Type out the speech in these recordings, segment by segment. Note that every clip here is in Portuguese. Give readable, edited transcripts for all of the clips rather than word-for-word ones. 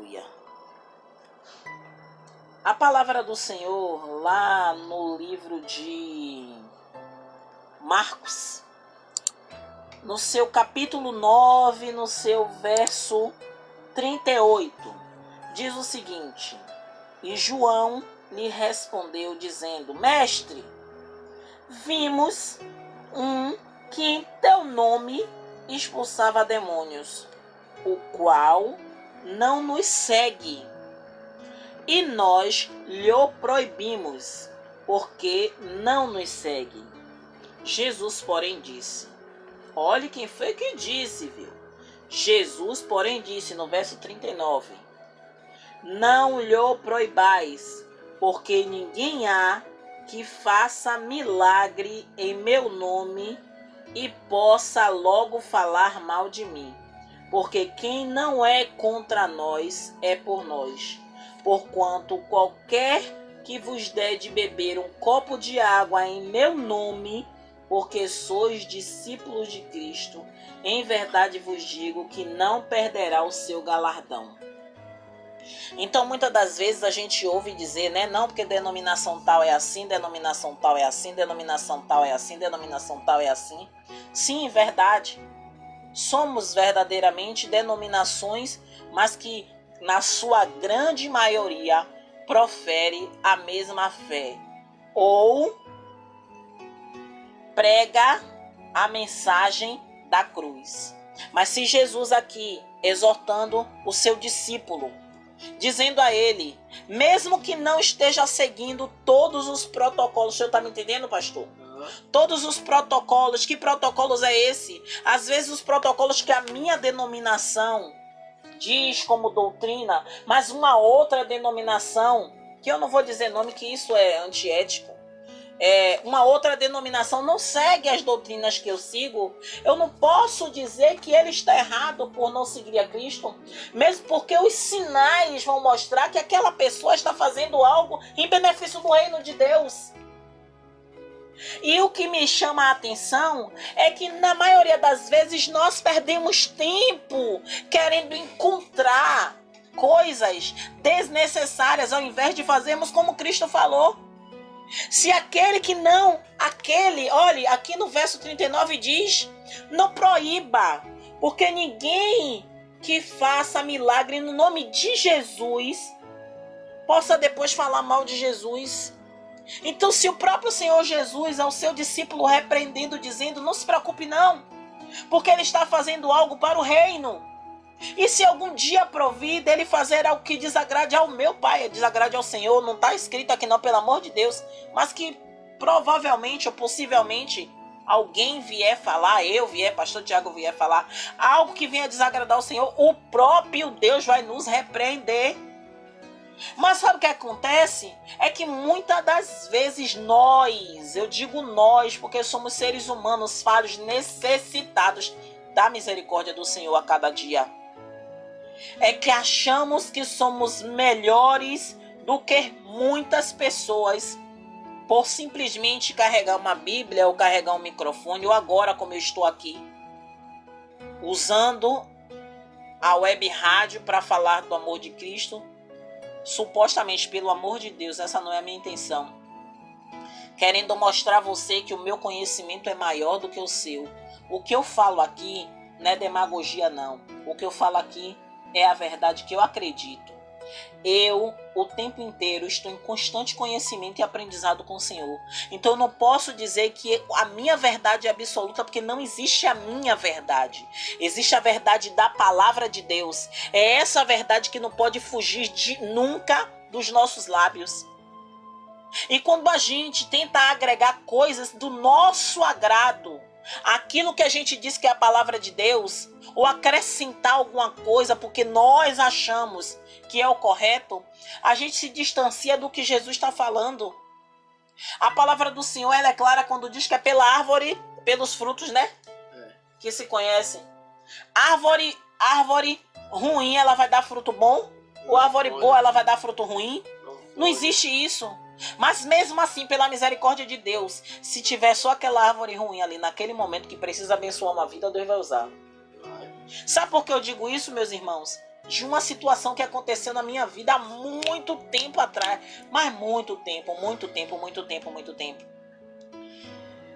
Aleluia. A palavra do Senhor lá no livro de Marcos, no seu capítulo 9, no seu verso 38, diz o seguinte: E João lhe respondeu dizendo: Mestre, vimos um que em teu nome expulsava demônios, o qual não nos segue, e nós lhe proibimos, porque não nos segue. Jesus, porém, disse, olhe quem foi que disse, viu? Jesus, porém, disse no verso 39, não lhe proibais, porque ninguém há que faça milagre em meu nome e possa logo falar mal de mim. Porque quem não é contra nós é por nós. Porquanto qualquer que vos der de beber um copo de água em meu nome, porque sois discípulos de Cristo, em verdade vos digo que não perderá o seu galardão. Então, muitas das vezes a gente ouve dizer, né? Não, porque denominação tal é assim, denominação tal é assim, denominação tal é assim, denominação tal é assim. Sim, verdade. Somos verdadeiramente denominações, mas que na sua grande maioria profere a mesma fé ou prega a mensagem da cruz. Mas se Jesus aqui exortando o seu discípulo, dizendo a ele, mesmo que não esteja seguindo todos os protocolos, o senhor está me entendendo, pastor? Todos os protocolos, que protocolos é esse? Às vezes os protocolos que a minha denominação diz como doutrina, mas uma outra denominação, que eu não vou dizer nome, que isso é antiético, uma outra denominação não segue as doutrinas que eu sigo, eu não posso dizer que ele está errado por não seguir a Cristo, mesmo porque os sinais vão mostrar que aquela pessoa está fazendo algo em benefício do reino de Deus. E o que me chama a atenção é que na maioria das vezes nós perdemos tempo querendo encontrar coisas desnecessárias ao invés de fazermos como Cristo falou. Se aquele que não, olha, aqui no verso 39 diz, não proíba, porque ninguém que faça milagre no nome de Jesus possa depois falar mal de Jesus. Então, se o próprio Senhor Jesus ao seu discípulo repreendendo, dizendo, não se preocupe não, porque ele está fazendo algo para o reino. E se algum dia provida ele fazer algo que desagrade ao meu Pai, desagrade ao Senhor, não está escrito aqui não, pelo amor de Deus, mas que provavelmente ou possivelmente alguém vier falar, pastor Tiago vier falar, algo que venha desagradar ao Senhor, o próprio Deus vai nos repreender. Mas sabe o que acontece? É que muitas das vezes eu digo nós, porque somos seres humanos falhos, necessitados da misericórdia do Senhor a cada dia, é que achamos que somos melhores do que muitas pessoas por simplesmente carregar uma Bíblia ou carregar um microfone, ou agora como eu estou aqui usando a web rádio para falar do amor de Cristo. Supostamente, pelo amor de Deus, essa não é a minha intenção. Querendo mostrar a você que o meu conhecimento é maior do que o seu. O que eu falo aqui não é demagogia, não. O que eu falo aqui é a verdade que eu acredito. Eu, o tempo inteiro, estou em constante conhecimento e aprendizado com o Senhor. Então eu não posso dizer que a minha verdade é absoluta, porque não existe a minha verdade. Existe a verdade da palavra de Deus. É essa verdade que não pode fugir nunca dos nossos lábios. E quando a gente tenta agregar coisas do nosso agrado, aquilo que a gente diz que é a palavra de Deus, ou acrescentar alguma coisa porque nós achamos que é o correto, a gente se distancia do que Jesus está falando. A palavra do Senhor, ela é clara quando diz que é pela árvore, pelos frutos, né? Que se conhece. Árvore ruim, ela vai dar fruto bom? Ou árvore boa, ela vai dar fruto ruim? Não existe isso. Mas mesmo assim, pela misericórdia de Deus, se tiver só aquela árvore ruim ali naquele momento que precisa abençoar uma vida, Deus vai usar. Sabe por que eu digo isso, meus irmãos? de uma situação que aconteceu na minha vida há muito tempo atrás. Mas muito tempo.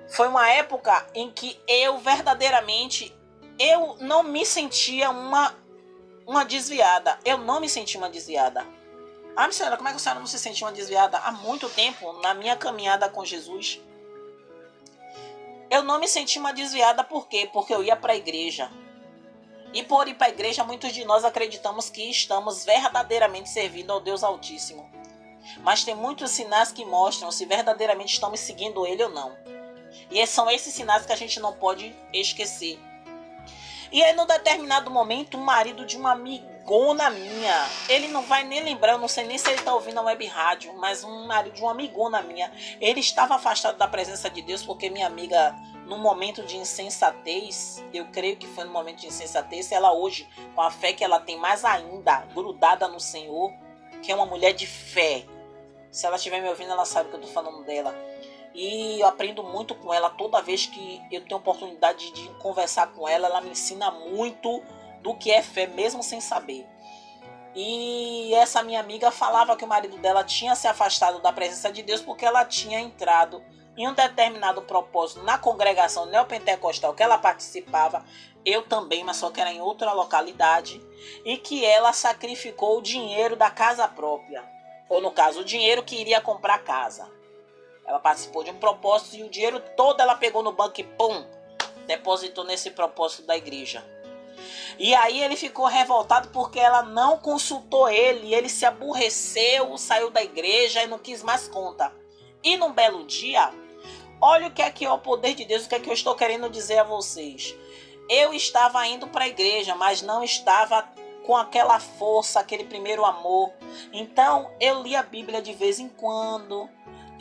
Foi uma época em que eu verdadeiramente, eu não me sentia uma desviada. Eu não me sentia uma desviada. Ah, missionária, como é que a senhora não se sentia uma desviada? Há muito tempo, na minha caminhada com Jesus, eu não me senti uma desviada. Por quê? Porque eu ia para a igreja. E por ir para a igreja, muitos de nós acreditamos que estamos verdadeiramente servindo ao Deus Altíssimo. Mas tem muitos sinais que mostram se verdadeiramente estamos seguindo Ele ou não. E são esses sinais que a gente não pode esquecer. E aí, num determinado momento, o marido de uma amigona minha, ele não vai nem lembrar, eu não sei nem se ele está ouvindo a web rádio, mas um marido de uma amigona minha, ele estava afastado da presença de Deus porque minha amiga, num momento de insensatez, eu creio que foi no momento de insensatez, ela hoje, com a fé que ela tem mais ainda, grudada no Senhor, que é uma mulher de fé. Se ela estiver me ouvindo, ela sabe que eu estou falando dela. E eu aprendo muito com ela. Toda vez que eu tenho oportunidade de conversar com ela, ela me ensina muito do que é fé, mesmo sem saber. E essa minha amiga falava que o marido dela tinha se afastado da presença de Deus porque ela tinha entrado em um determinado propósito na congregação neopentecostal que ela participava, eu também, mas só que era em outra localidade, e que ela sacrificou o dinheiro da casa própria, ou no caso, o dinheiro que iria comprar casa. Ela participou de um propósito e o dinheiro todo ela pegou no banco e pum, depositou nesse propósito da igreja. E aí ele ficou revoltado porque ela não consultou ele, ele se aborreceu, saiu da igreja e não quis mais conta. E num belo dia, olha o que é o poder de Deus, o que é que eu estou querendo dizer a vocês. Eu estava indo para a igreja, mas não estava com aquela força, aquele primeiro amor. Então eu li a Bíblia de vez em quando.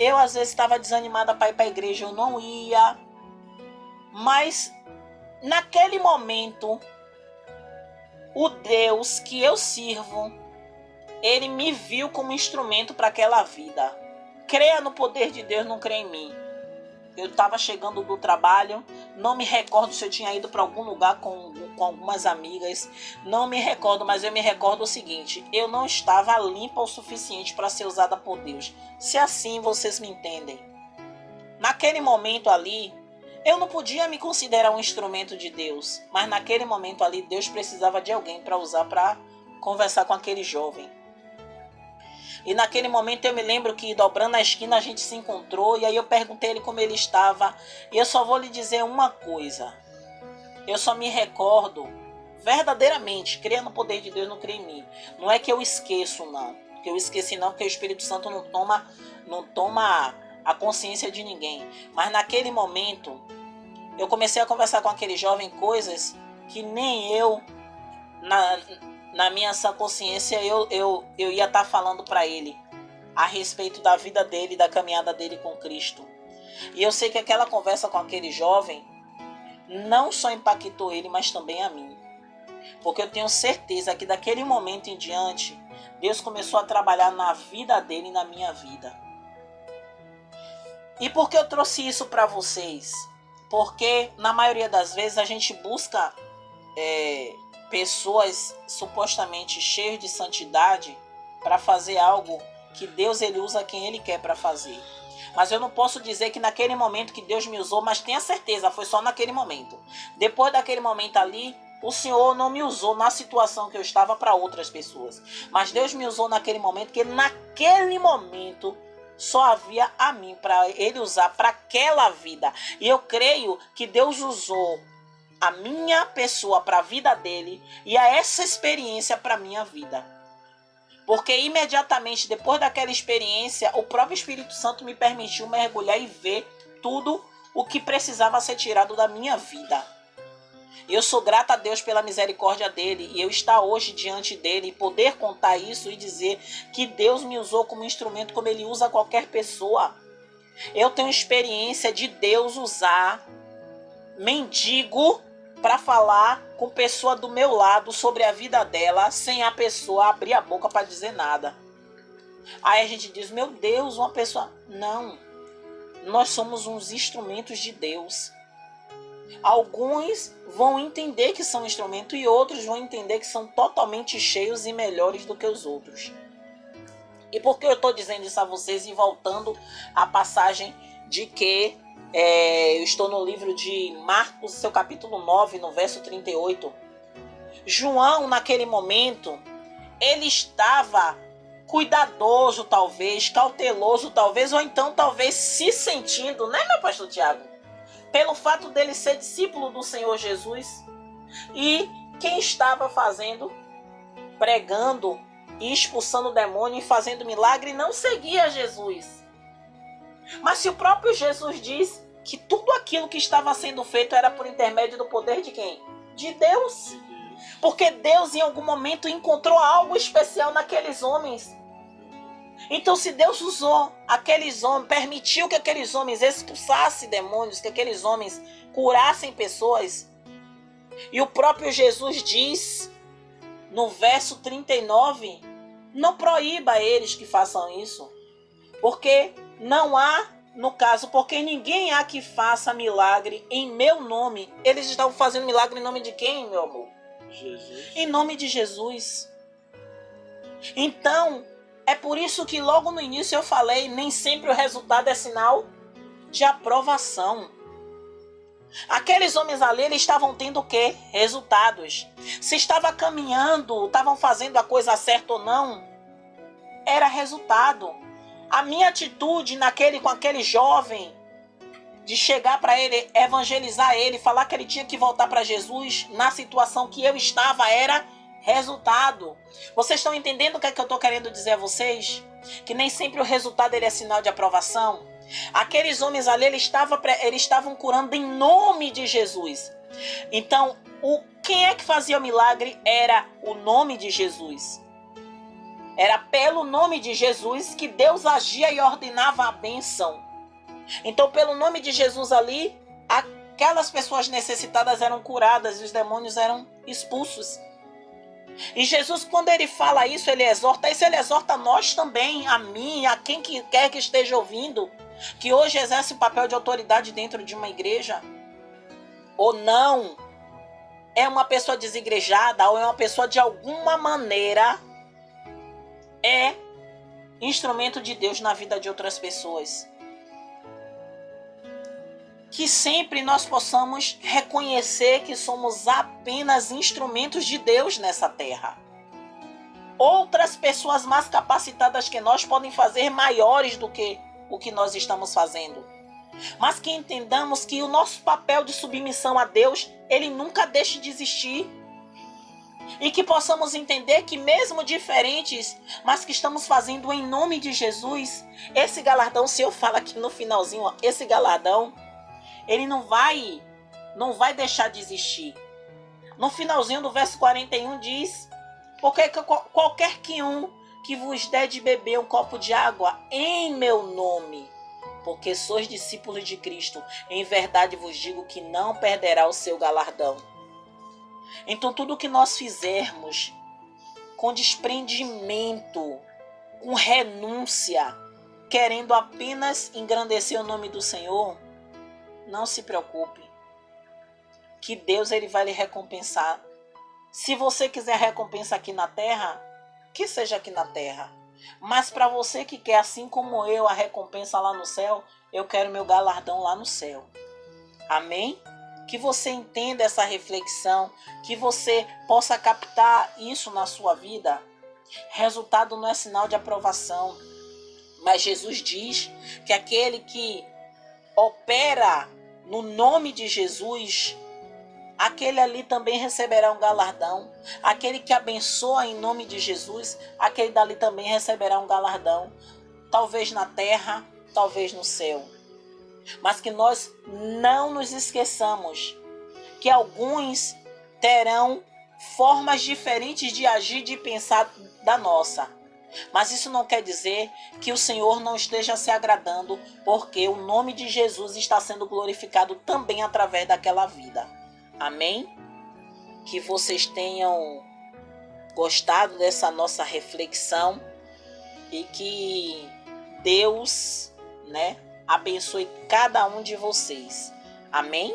Eu às vezes estava desanimada para ir para a igreja, eu não ia. Mas naquele momento, o Deus que eu sirvo, ele me viu como instrumento para aquela vida. Creia no poder de Deus, não creia em mim. Eu estava chegando do trabalho, não me recordo se eu tinha ido para algum lugar com algumas amigas, não me recordo, mas eu me recordo o seguinte: eu não estava limpa o suficiente para ser usada por Deus. Se assim vocês me entendem. Naquele momento ali, eu não podia me considerar um instrumento de Deus, mas naquele momento ali, Deus precisava de alguém para usar para conversar com aquele jovem. E naquele momento eu me lembro que dobrando a esquina a gente se encontrou e aí eu perguntei ele como ele estava. E eu só vou lhe dizer uma coisa. Eu só me recordo verdadeiramente, creia no poder de Deus, não creia em mim. Não é que eu esqueço não, que eu esqueci não, porque o Espírito Santo não toma a consciência de ninguém. Mas naquele momento eu comecei a conversar com aquele jovem coisas que nem eu na minha sã consciência eu ia estar falando para ele a respeito da vida dele, da caminhada dele com Cristo. E eu sei que aquela conversa com aquele jovem não só impactou ele, mas também a mim. Porque eu tenho certeza que daquele momento em diante, Deus começou a trabalhar na vida dele e na minha vida. E por que eu trouxe isso para vocês? Porque na maioria das vezes a gente busca pessoas supostamente cheias de santidade para fazer algo que Deus ele usa quem ele quer para fazer. Mas eu não posso dizer que naquele momento que Deus me usou, mas tenha certeza, foi só naquele momento. Depois daquele momento ali, o Senhor não me usou na situação que eu estava para outras pessoas. Mas Deus me usou naquele momento, porque naquele momento só havia a mim para ele usar para aquela vida. E eu creio que Deus usou a minha pessoa para a vida dele e a essa experiência para a minha vida. Porque imediatamente depois daquela experiência, o próprio Espírito Santo me permitiu mergulhar e ver tudo o que precisava ser tirado da minha vida. Eu sou grata a Deus pela misericórdia dele e eu estar hoje diante dele e poder contar isso e dizer que Deus me usou como instrumento como ele usa qualquer pessoa. Eu tenho experiência de Deus usar mendigo para falar com pessoa do meu lado sobre a vida dela sem a pessoa abrir a boca para dizer nada. Aí a gente diz, meu Deus, uma pessoa... Não, nós somos uns instrumentos de Deus. Alguns vão entender que são instrumento e outros vão entender que são totalmente cheios e melhores do que os outros. E por que eu estou dizendo isso a vocês e voltando à passagem de que eu estou no livro de Marcos, seu capítulo 9, no verso 38. João, naquele momento, ele estava cuidadoso, talvez, cauteloso, talvez, ou então, talvez, se sentindo, né, meu pastor Tiago? Pelo fato dele ser discípulo do Senhor Jesus. E quem estava fazendo, pregando e expulsando o demônio e fazendo milagre, não seguia Jesus. Mas se o próprio Jesus diz que tudo aquilo que estava sendo feito era por intermédio do poder de quem? De Deus. Porque Deus em algum momento encontrou algo especial naqueles homens. Então se Deus usou aqueles homens, permitiu que aqueles homens expulsassem demônios, que aqueles homens curassem pessoas, e o próprio Jesus diz no verso 39, não proíba eles que façam isso, porque não há, no caso, porque ninguém há que faça milagre em meu nome. Eles estavam fazendo milagre em nome de quem, meu amor? Jesus. Em nome de Jesus. Então, é por isso que logo no início eu falei, nem sempre o resultado é sinal de aprovação. Aqueles homens ali, eles estavam tendo o quê? Resultados. Se estava caminhando, estavam fazendo a coisa certa ou não, era resultado. A minha atitude com aquele jovem, de chegar para ele, evangelizar ele, falar que ele tinha que voltar para Jesus, na situação que eu estava, era resultado. Vocês estão entendendo o que é que eu estou querendo dizer a vocês? Que nem sempre o resultado ele é sinal de aprovação. Aqueles homens ali, eles estavam curando em nome de Jesus. Então, quem é que fazia o milagre? Era o nome de Jesus. Era pelo nome de Jesus que Deus agia e ordenava a bênção. Então, pelo nome de Jesus ali, aquelas pessoas necessitadas eram curadas e os demônios eram expulsos. E Jesus, quando ele fala isso, ele exorta nós também, a mim, a quem quer que esteja ouvindo, que hoje exerce o papel de autoridade dentro de uma igreja, ou não, é uma pessoa desigrejada, ou é uma pessoa de alguma maneira é instrumento de Deus na vida de outras pessoas. Que sempre nós possamos reconhecer que somos apenas instrumentos de Deus nessa terra. Outras pessoas mais capacitadas que nós podem fazer maiores do que o que nós estamos fazendo. Mas que entendamos que o nosso papel de submissão a Deus, ele nunca deixe de existir. E que possamos entender que mesmo diferentes, mas que estamos fazendo em nome de Jesus, esse galardão, se eu falo aqui no finalzinho, ó, esse galardão, ele não vai deixar de existir. No finalzinho do verso 41 diz, porque qualquer que vos der de beber um copo de água em meu nome, porque sois discípulos de Cristo, em verdade vos digo que não perderá o seu galardão. Então tudo que nós fizermos com desprendimento, com renúncia, querendo apenas engrandecer o nome do Senhor, não se preocupe, que Deus ele vai lhe recompensar. Se você quiser recompensa aqui na terra, que seja aqui na terra. Mas para você que quer, assim como eu, a recompensa lá no céu, eu quero meu galardão lá no céu. Amém? Que você entenda essa reflexão, que você possa captar isso na sua vida. Resultado não é sinal de aprovação, mas Jesus diz que aquele que opera no nome de Jesus, aquele ali também receberá um galardão. Aquele que abençoa em nome de Jesus, aquele dali também receberá um galardão. Talvez na terra, talvez no céu. Mas que nós não nos esqueçamos que alguns terão formas diferentes de agir, de pensar da nossa. Mas isso não quer dizer que o Senhor não esteja se agradando, porque o nome de Jesus está sendo glorificado também através daquela vida. Amém? Que vocês tenham gostado dessa nossa reflexão e que Deus, abençoe cada um de vocês. Amém?